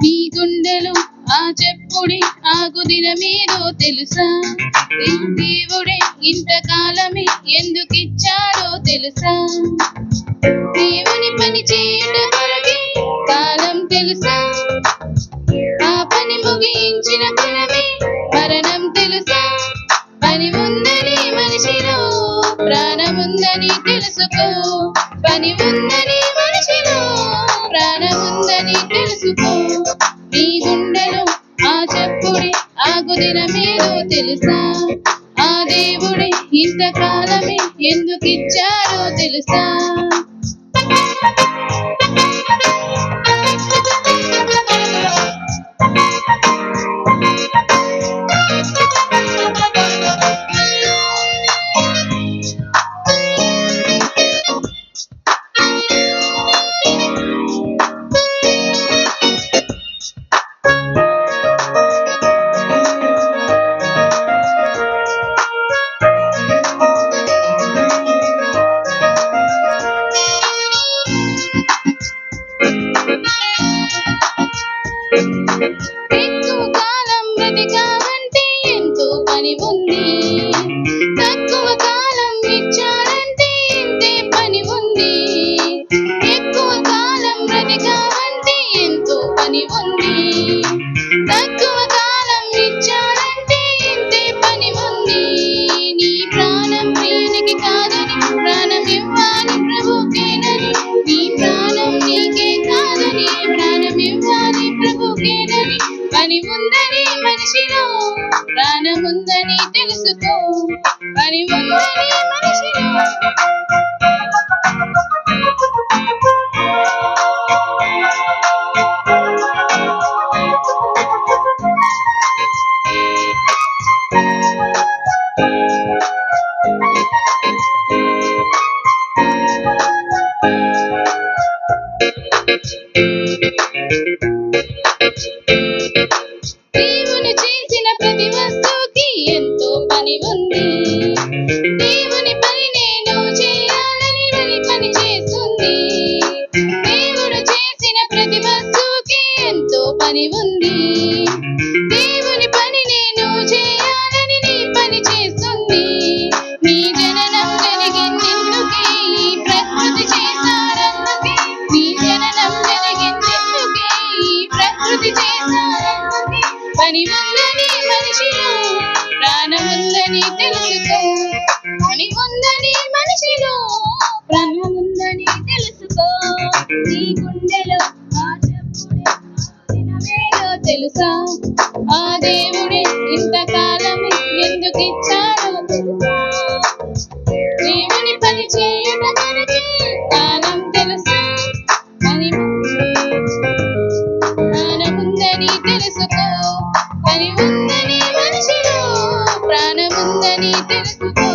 నీ గుండెలు ఆ చెప్పుడే ఆగు దినమేదో తెలుసా? దేవుడే ఇంతకాలమే ఎందుకిచ్చాడో తెలుసా? దేవుని పని చేయుట కొరకే కాలం తెలుసా? ఆ పని ముగించిన క్షణమే మరణం తెలుసా? పని ఉందని మనిషిలో ప్రాణముందని తెలుసుకో. పని ఉందని మనిషిలో ప్రాణముందని తెలుసుకో. నీ గుండెలో ఆ చెప్పుడే ఆగు దినమేదో తెలుసా? ఆ దేవుడే ఇంతకాలమే ఎందుకిచ్చాడో తెలుసా? ఎక్కువ కాలం బ్రతికావంటే ఎంతో పని ఉంది. తక్కువ కాలం ఇచ్చాడంటే ఇంతే పని ఉంది. ఎక్కువ కాలం బ్రతికావంటే ఎంతో పని ఉంది. తక్కువ కాలం ఇచ్చాడంటే ఇంతే పని ఉంది. నీ ప్రాణం ప్రియునికి కాదని ప్రాణం ఇవ్వాలి ప్రభుకేనని. నీ ప్రాణం నీకే కాదని ప్రాణం ఇవ్వాలి ప్రభుకేనని. పని ఉందని మనిషిలో ప్రాణముందని తెలుసుకో. పని ఉందని మనిషిలో దేవుని చేసిన ప్రతి వస్తువుకి ఎంతో పని ఉంది. దేవుని పని నేను చేయాలని అని పని చేస్తుంది. దేవుడు చేసిన ప్రతి వస్తువుకి ఎంతో పని ఉంది. దేవుని పని నేను చేయాలని నీ పని చేస్తుంది. నీ జననం జరిగిందెందుకే ఈ ప్రకృతి చేశారందుకే. నీ జననం జరిగిందెందుకే ఈ ప్రకృతి చేశారందుకే. పని ఉందని మనిషిలో ప్రాణముందని తెలుసుకో. పని ఉందని మనిషిలో ప్రాణముందని తెలుసుకో. నీ గుండెలో ఆ చెప్పుడే దినమేదో తెలుసా? ఆ దేవుడే ఇంతకాలమే ఎందుకిచ్చాడో తెలుసా? దేవుని పని చేయుట కొరకే కాలం తెలుసా? పని ప్రాణముందని తెలుసుకో. పని ఉందని మనిషిలో ప్రాణముందని తెలుసుకో.